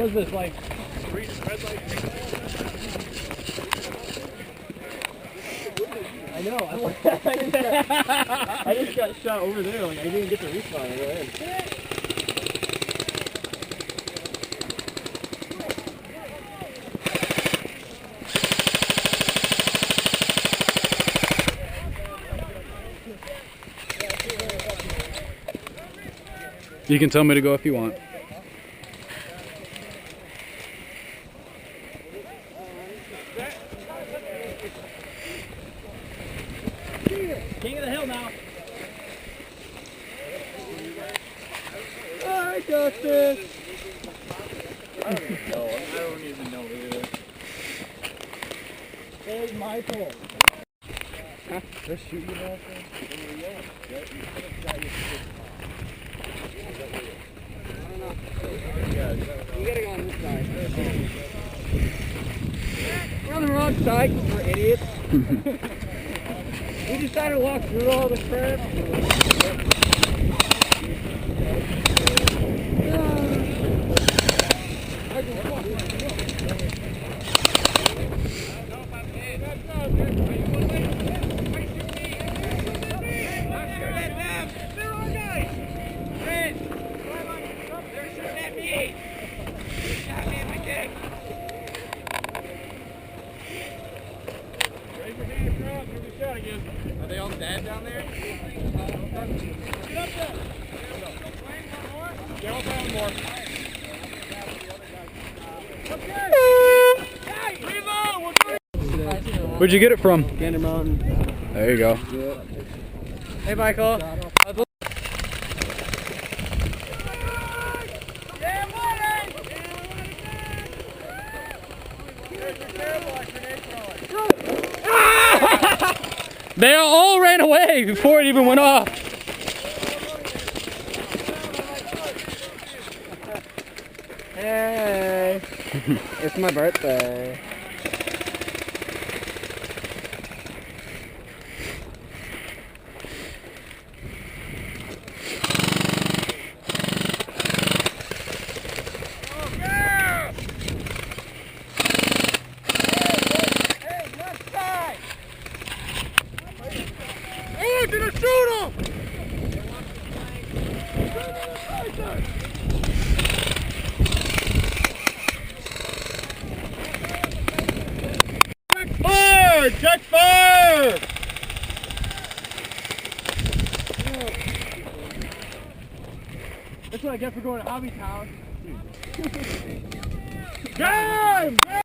What is this, like? Red light. I know. I just got shot over there. Like I didn't get the respawn. I go in. You can tell me to go if you want. King of the hill now. Alright, Justin. I don't even know who it is. There's Michael. Huh? They're shooting you out there? You gotta go on this side. We're on the wrong side because we're idiots. We decided to walk through all the crap. Are they all dead down there? Get up there! Get up there more. Where'd you get it from? Gander Mountain. There you go. Yeah. Hey, Michael. They all ran away before it even went off. Hey, it's my birthday. Oh, did I shoot him? Check fire! Check fire! That's what I get for going to Hobby Town. Game!